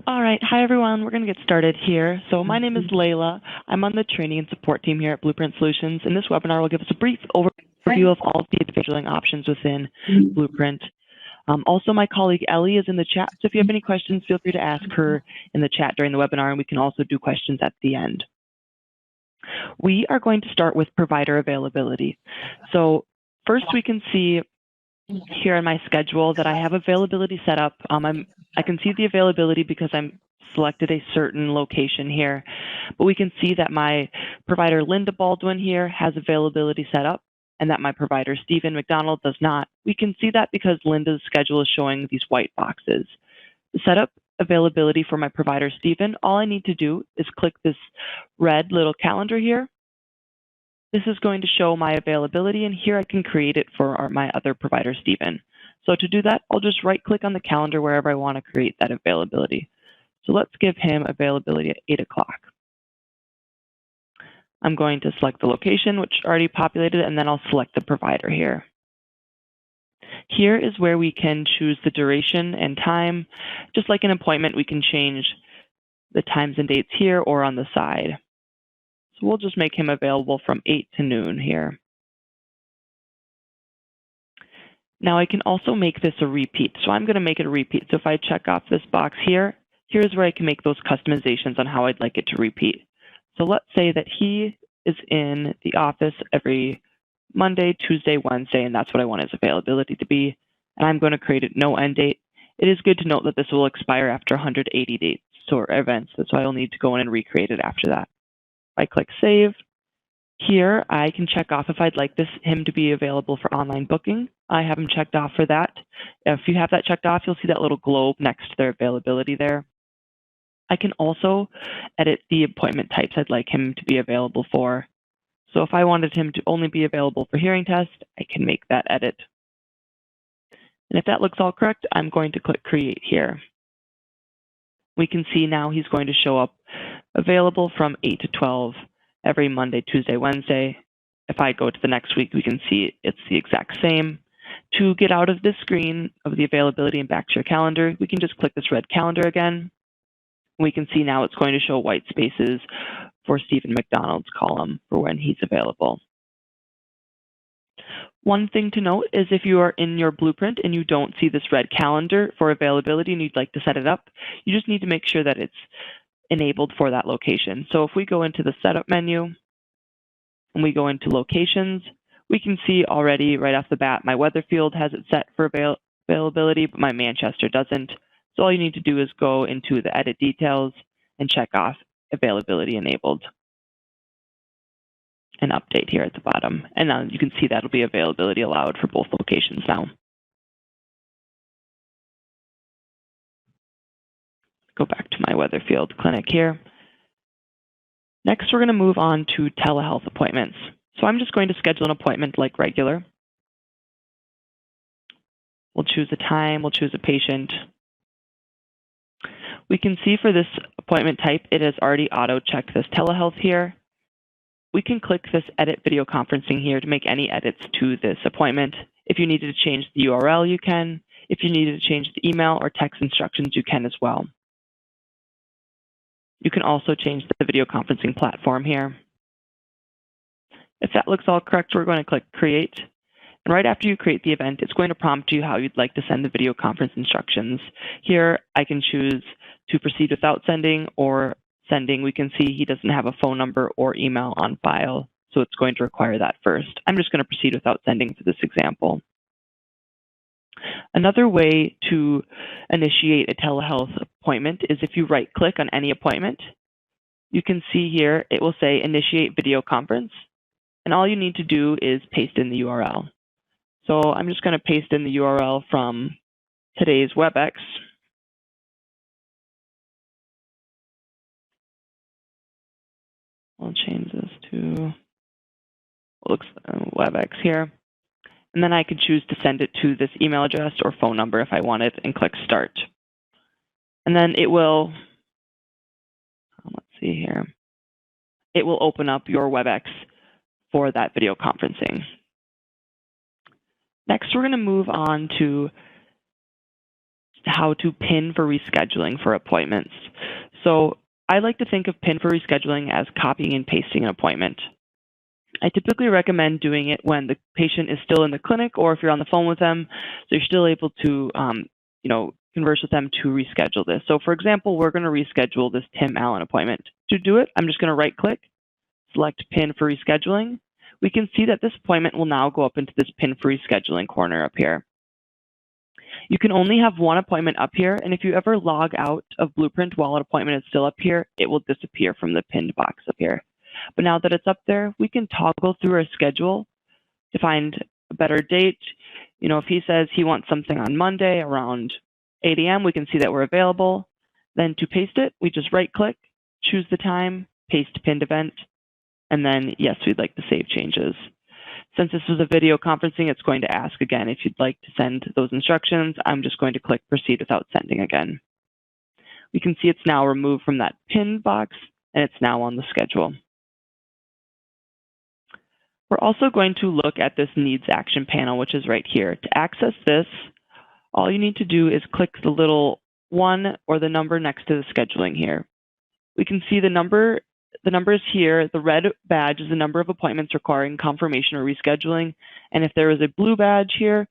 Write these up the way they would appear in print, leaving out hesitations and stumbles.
All right. Hi, everyone. We're going to get started here. So my name is Layla. I'm on the training and support team here at Blueprint Solutions. And this webinar will give us a brief overview of all of the scheduling options within Blueprint. Also, my colleague Ellie is in the chat. So if you have any questions, feel free to ask her in the chat during the webinar, and we can also do questions at the end. We are going to start with provider availability. So first, we can see here in my schedule that I have availability set up. I can see the availability because I'm selected a certain location here, but we can see that my provider Linda Baldwin here has availability set up and that my provider Stephen McDonald does not. We can see that because Linda's schedule is showing these white boxes. To set up availability for my provider Stephen, all I need to do is click this red little calendar here. This is going to show my availability, and here I can create it for my other provider, Stephen. So to do that, I'll just right-click on the calendar wherever I want to create that availability. So let's give him availability at 8 o'clock. I'm going to select the location, which already populated, and then I'll select the provider here. Here is where we can choose the duration and time. Just like an appointment, we can change the times and dates here or on the side. So we'll just make him available from 8 to noon here. Now I can also make this a repeat. So I'm going to make it a repeat. So if I check off this box here, here's where I can make those customizations on how I'd like it to repeat. So let's say that he is in the office every Monday, Tuesday, Wednesday, and that's what I want his availability to be. And I'm going to create it no end date. It is good to note that this will expire after 180 dates or events. So I'll need to go in and recreate it after that. I click Save. Here, I can check off if I'd like him to be available for online booking. I have him checked off for that. If you have that checked off, you'll see that little globe next to their availability there. I can also edit the appointment types I'd like him to be available for. So if I wanted him to only be available for hearing test, I can make that edit. And if that looks all correct, I'm going to click Create here. We can see now he's going to show up available from 8 to 12 every Monday, Tuesday, Wednesday. If I go to the next week, we can see it's the exact same. To get out of this screen of the availability and back to your calendar, we can just click this red calendar again. We can see now it's going to show white spaces for Stephen McDonald's column for when he's available. One thing to note is if you are in your Blueprint and you don't see this red calendar for availability and you'd like to set it up, you just need to make sure that it's enabled for that location. So if we go into the Setup menu and we go into Locations, we can see already right off the bat my Weatherfield has it set for availability, but my Manchester doesn't. So all you need to do is go into the Edit Details and check off Availability Enabled. And update here at the bottom. And now you can see that'll be availability allowed for both locations now. Go back to my Weatherfield clinic here. Next, we're going to move on to telehealth appointments. So I'm just going to schedule an appointment like regular. We'll choose a time, we'll choose a patient. We can see for this appointment type, it has already auto-checked this telehealth here. We can click this Edit Video Conferencing here to make any edits to this appointment. If you needed to change the URL, you can. If you needed to change the email or text instructions, you can as well. You can also change the video conferencing platform here. If that looks all correct, we're going to click Create. And right after you create the event, it's going to prompt you how you'd like to send the video conference instructions. Here, I can choose to proceed without sending or sending. We can see he doesn't have a phone number or email on file, so it's going to require that first. I'm just going to proceed without sending for this example. Another way to initiate a telehealth appointment is if you right-click on any appointment. You can see here it will say Initiate Video Conference, and all you need to do is paste in the URL. So I'm just going to paste in the URL from today's WebEx. I'll change this to WebEx here. And then I could choose to send it to this email address or phone number if I wanted and click Start. And then it will, let's see here, it will open up your WebEx for that video conferencing. Next, we're going to move on to how to pin for rescheduling for appointments. So I like to think of pin for rescheduling as copying and pasting an appointment. I typically recommend doing it when the patient is still in the clinic or if you're on the phone with them, so you're still able to converse with them to reschedule this. So for example, we're going to reschedule this Tim Allen appointment. To do it, I'm just going to right click, select pin for rescheduling. We can see that this appointment will now go up into this pin for rescheduling corner up here. You can only have one appointment up here, and if you ever log out of Blueprint while an appointment is still up here, it will disappear from the pinned box up here. But now that it's up there, we can toggle through our schedule to find a better date. If he says he wants something on Monday around 8 a.m., we can see that we're available. Then to paste it, we just right-click, choose the time, paste pinned event, and then, yes, we'd like to save changes. Since this is a video conferencing, it's going to ask again if you'd like to send those instructions. I'm just going to click proceed without sending again. We can see it's now removed from that pinned box, and it's now on the schedule. We're also going to look at this needs action panel, which is right here. To access this, all you need to do is click the little 1 or the number next to the scheduling here. We can see the number is here. The red badge is the number of appointments requiring confirmation or rescheduling. And if there is a blue badge here,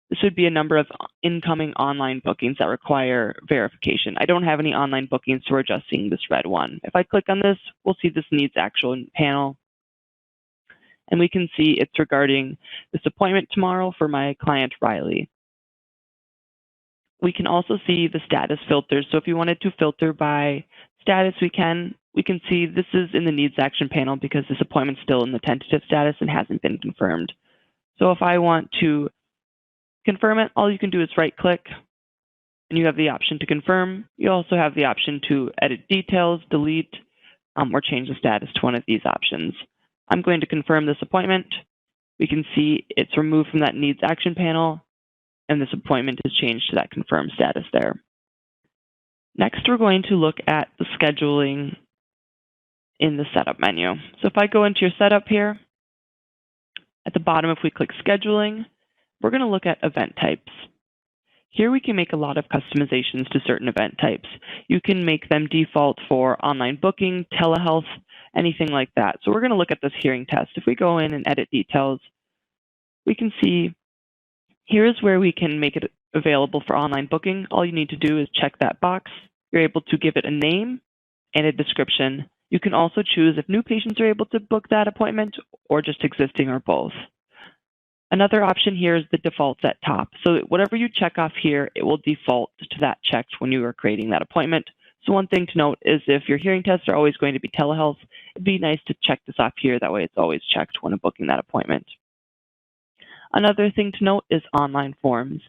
this would be a number of incoming online bookings that require verification. I don't have any online bookings, so we're just seeing this red one. If I click on this, we'll see this needs action panel. And we can see it's regarding this appointment tomorrow for my client, Riley. We can also see the status filters. So if you wanted to filter by status, we can see this is in the needs action panel because this appointment's still in the tentative status and hasn't been confirmed. So if I want to confirm it, all you can do is right click and you have the option to confirm. You also have the option to edit details, delete, or change the status to one of these options. I'm going to confirm this appointment. We can see it's removed from that needs action panel and this appointment is changed to that confirmed status there. Next, we're going to look at the scheduling in the setup menu. So if I go into your setup here, at the bottom, if we click scheduling, we're going to look at event types. Here we can make a lot of customizations to certain event types. You can make them default for online booking, telehealth, anything like that. So we're going to look at this hearing test. If we go in and edit details, we can see here's where we can make it available for online booking. All you need to do is check that box. You're able to give it a name and a description. You can also choose if new patients are able to book that appointment or just existing or both. Another option here is the defaults at top. So whatever you check off here, it will default to that checked when you are creating that appointment. So one thing to note is if your hearing tests are always going to be telehealth, it'd be nice to check this off here. That way it's always checked when booking that appointment. Another thing to note is online forms.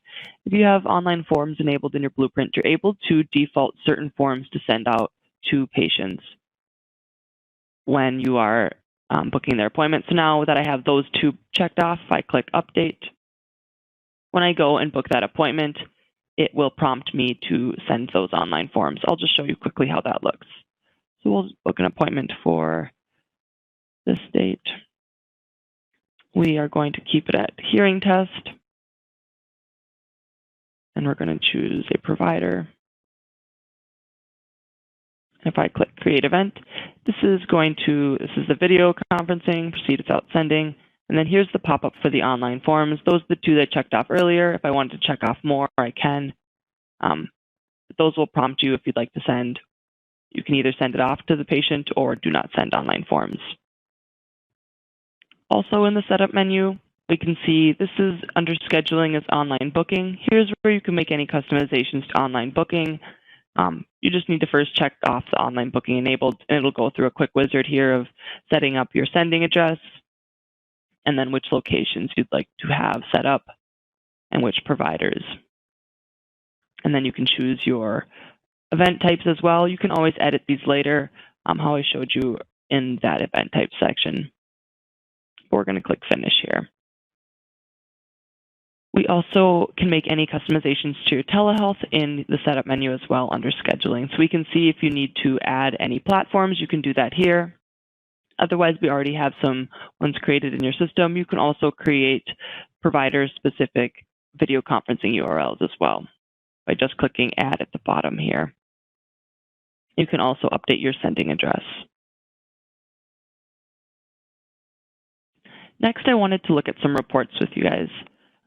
If you have online forms enabled in your Blueprint, you're able to default certain forms to send out to patients when you are booking their appointment. So now that I have those two checked off, if I click update, when I go and book that appointment, it will prompt me to send those online forms. I'll just show you quickly how that looks. So we'll book an appointment for this date. We are going to keep it at hearing test. And we're going to choose a provider. If I click create event, this is the video conferencing, proceed without sending. And then here's the pop-up for the online forms. Those are the two that I checked off earlier. If I wanted to check off more, I can. Those will prompt you if you'd like to send. You can either send it off to the patient or do not send online forms. Also in the setup menu, we can see this is under scheduling as online booking. Here's where you can make any customizations to online booking. You just need to first check off the online booking enabled, and it'll go through a quick wizard here of setting up your sending address, and then which locations you'd like to have set up, and which providers. And then you can choose your event types as well. You can always edit these later, how I showed you in that event type section. We're going to click finish here. We also can make any customizations to your telehealth in the setup menu as well under scheduling. So we can see if you need to add any platforms, you can do that here. Otherwise, we already have some ones created in your system. You can also create provider-specific video conferencing URLs as well. by just clicking Add at the bottom here. You can also update your sending address. Next, I wanted to look at some reports with you guys.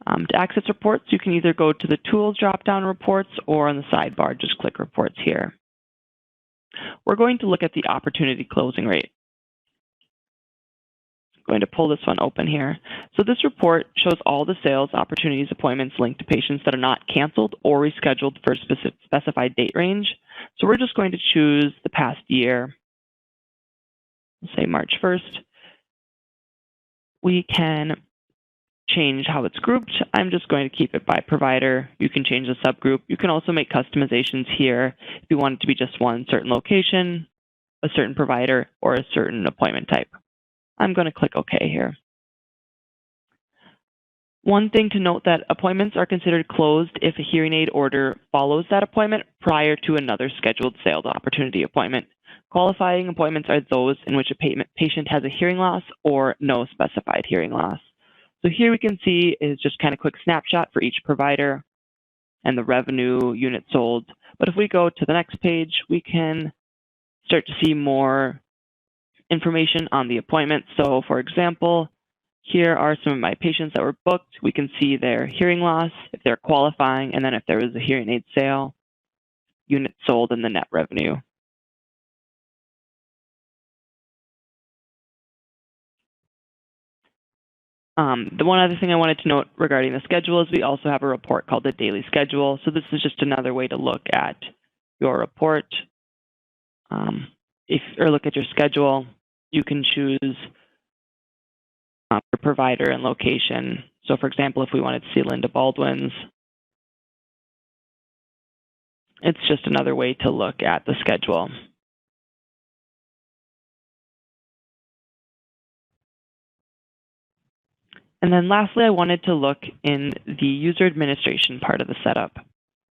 To access reports, you can either go to the Tools drop-down Reports, or on the sidebar, just click Reports here. We're going to look at the opportunity closing rate. I'm going to pull this one open here. So this report shows all the sales opportunities appointments linked to patients that are not canceled or rescheduled for a specified date range. So we're just going to choose the past year, say March 1st. We can change how it's grouped. I'm just going to keep it by provider. You can change the subgroup. You can also make customizations here if you want it to be just one certain location, a certain provider, or a certain appointment type. I'm going to click OK here. One thing to note that appointments are considered closed if a hearing aid order follows that appointment prior to another scheduled sales opportunity appointment. Qualifying appointments are those in which a patient has a hearing loss or no specified hearing loss. So here we can see is just kind of quick snapshot for each provider and the revenue, units sold. But if we go to the next page, we can start to see more information on the appointment. So for example, here are some of my patients that were booked. We can see their hearing loss, if they're qualifying, and then if there was a hearing aid sale, units sold, and the net revenue. The one other thing I wanted to note regarding the schedule is we also have a report called the daily schedule. So this is just another way to look at your report. Or look at your schedule. You can choose your provider and location. So for example, if we wanted to see Linda Baldwin's, it's just another way to look at the schedule. And then lastly, I wanted to look in the user administration part of the setup.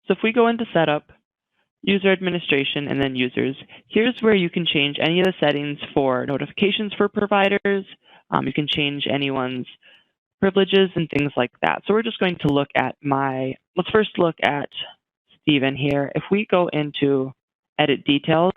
So if we go into setup, user administration, and then users, here's where you can change any of the settings for notifications for providers. You can change anyone's privileges and things like that. So we're just going to look at let's first look at Steven here. If we go into edit details,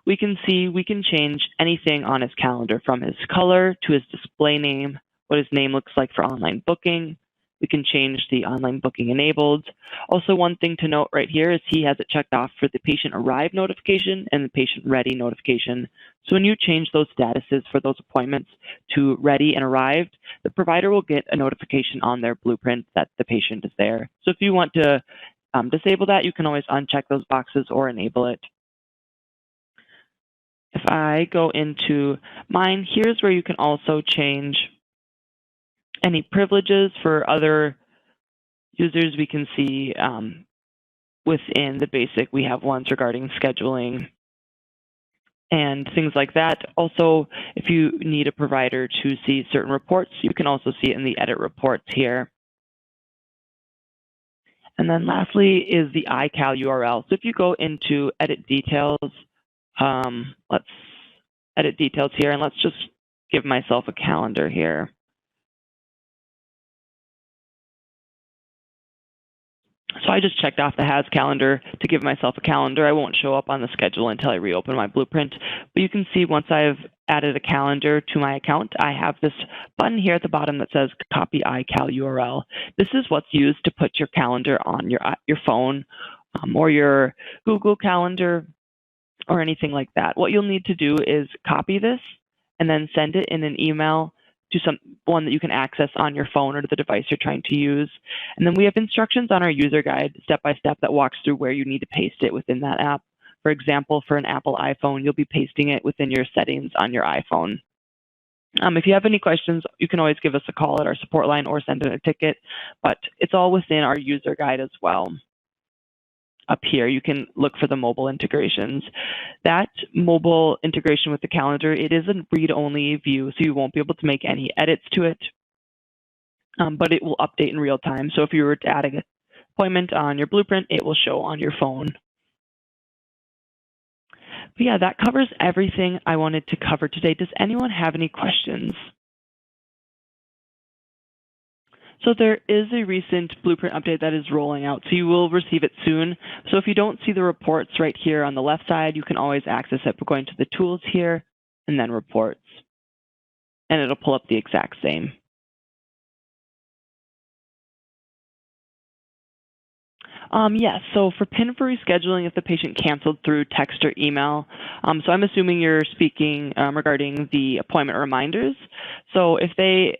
we can see we can change anything on his calendar, from his color to his display name, what his name looks like for online booking. We can change the online booking enabled. Also, one thing to note right here is he has it checked off for the patient arrived notification and the patient ready notification. So when you change those statuses for those appointments to ready and arrived, the provider will get a notification on their Blueprint that the patient is there. So if you want to disable that, you can always uncheck those boxes or enable it. If I go into mine, here's where you can also change any privileges for other users. We can see within the basic, we have ones regarding scheduling and things like that. Also, if you need a provider to see certain reports, you can also see it in the edit reports here. And then lastly is the iCal URL. So if you go into edit details, let's edit details here, and let's just give myself a calendar here. So I just checked off the has calendar to give myself a calendar. I won't show up on the schedule until I reopen my Blueprint. But you can see once I've added a calendar to my account, I have this button here at the bottom that says copy iCal URL. This is what's used to put your calendar on your phone or your Google Calendar or anything like that. What you'll need to do is copy this and then send it in an email to one that you can access on your phone or to the device you're trying to use. And then we have instructions on our user guide, step-by-step, that walks through where you need to paste it within that app. For example, for an Apple iPhone, you'll be pasting it within your settings on your iPhone. If you have any questions, you can always give us a call at our support line or send in a ticket, but it's all within our user guide as well. Up here, you can look for the mobile integrations. That mobile integration with the calendar, it is a read-only view, so you won't be able to make any edits to it, but it will update in real time. So if you were to add an appointment on your Blueprint, it will show on your phone. But yeah, that covers everything I wanted to cover today. Does anyone have any questions? So there is a recent Blueprint update that is rolling out, so you will receive it soon. So if you don't see the reports right here on the left side, you can always access it by going to the tools here and then reports. And it'll pull up the exact same. Yes, so for PIN for rescheduling, if the patient canceled through text or email, so I'm assuming you're speaking regarding the appointment reminders. So if they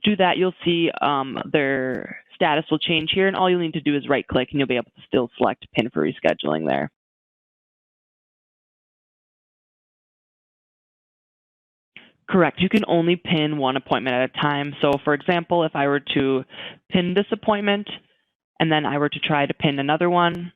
do that, you'll see their status will change here, and all you'll need to do is right-click, and you'll be able to still select PIN for rescheduling there. Correct. You can only pin one appointment at a time. So, for example, if I were to pin this appointment, and then I were to try to pin another one,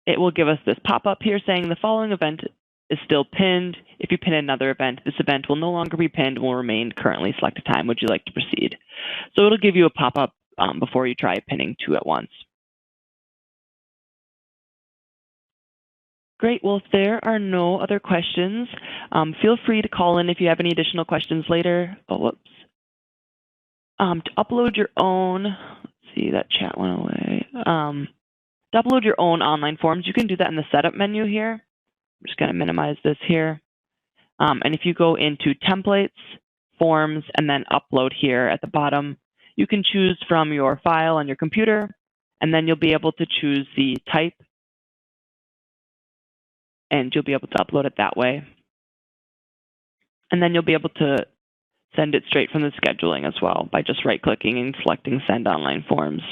it will give us this pop-up here saying the following event is still pinned. If you pin another event, this event will no longer be pinned and will remain currently selected time. Would you like to proceed? So it'll give you a pop-up before you try pinning two at once. Great. Well, if there are no other questions, feel free to call in if you have any additional questions later. Oh, whoops. To upload your own, let's see, that chat went away. To upload your own online forms, you can do that in the setup menu here. I'm just going to minimize this here. And if you go into templates, forms, and then upload here at the bottom, you can choose from your file on your computer, and then you'll be able to choose the type, and you'll be able to upload it that way. And then you'll be able to send it straight from the scheduling as well by just right-clicking and selecting Send Online Forms.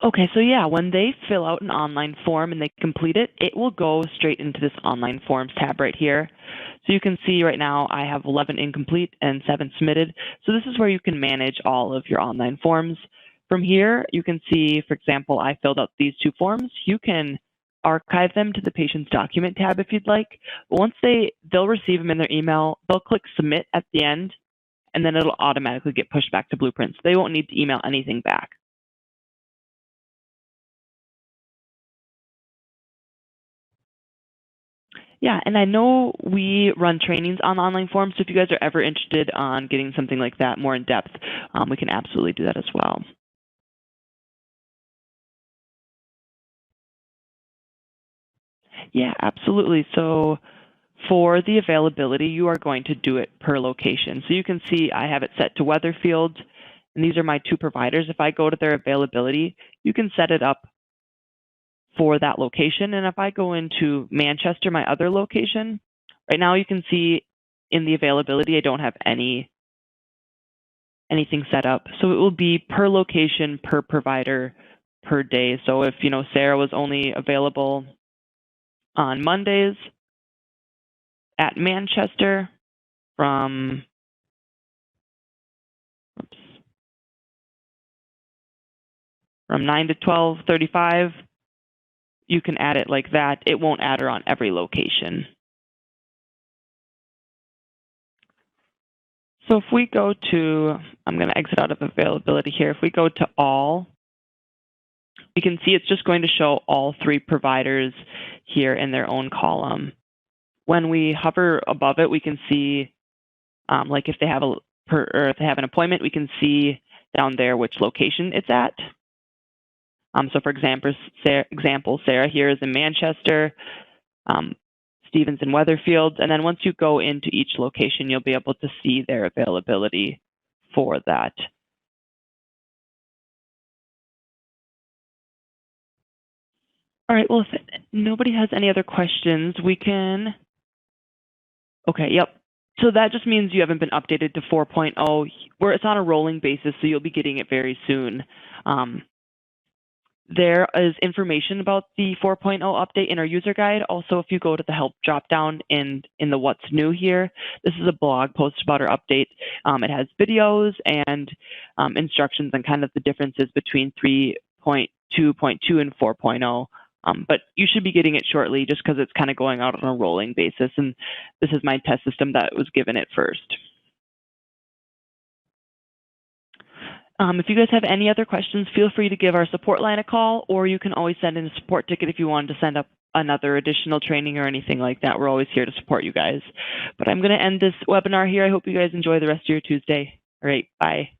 Okay, so yeah, when they fill out an online form and they complete it, it will go straight into this Online Forms tab right here. So you can see right now I have 11 incomplete and 7 submitted. So this is where you can manage all of your online forms. From here, you can see, for example, I filled out these 2 forms. You can archive them to the patient's document tab if you'd like. But once they'll receive them in their email, they'll click submit at the end, and then it'll automatically get pushed back to Blueprint. So they won't need to email anything back. Yeah, and I know we run trainings on online forms, so if you guys are ever interested on getting something like that more in depth, we can absolutely do that as well. Yeah, absolutely. So for the availability, you are going to do it per location. So you can see I have it set to Weatherfield, and these are my 2 providers. If I go to their availability, you can set it up for that location. And if I go into Manchester, my other location, right now you can see in the availability, I don't have anything set up. So it will be per location, per provider, per day. So if, Sarah was only available on Mondays at Manchester from 9 to 12:35, you can add it like that. It won't add her on every location. So if we go to, I'm going to exit out of availability here. If we go to all, we can see it's just going to show all 3 providers here in their own column. When we hover above it, we can see, like if they have if they have an appointment, we can see down there which location it's at. So for example, Sarah here is in Manchester, Stephen's in Weatherfield, and then once you go into each location, you'll be able to see their availability for that. All right, well, if nobody has any other questions, we can, okay, yep. So that just means you haven't been updated to 4.0, where it's on a rolling basis, so you'll be getting it very soon. There is information about the 4.0 update in our user guide. Also, if you go to the help dropdown in the what's new here, this is a blog post about our update. It has videos and instructions on kind of the differences between 3.2.2 and 4.0. But you should be getting it shortly just because it's kind of going out on a rolling basis. And this is my test system that was given it first. If you guys have any other questions, feel free to give our support line a call, or you can always send in a support ticket if you wanted to another additional training or anything like that, we're always here to support you guys. But I'm going to end this webinar here. I hope you guys enjoy the rest of your Tuesday. All right, bye.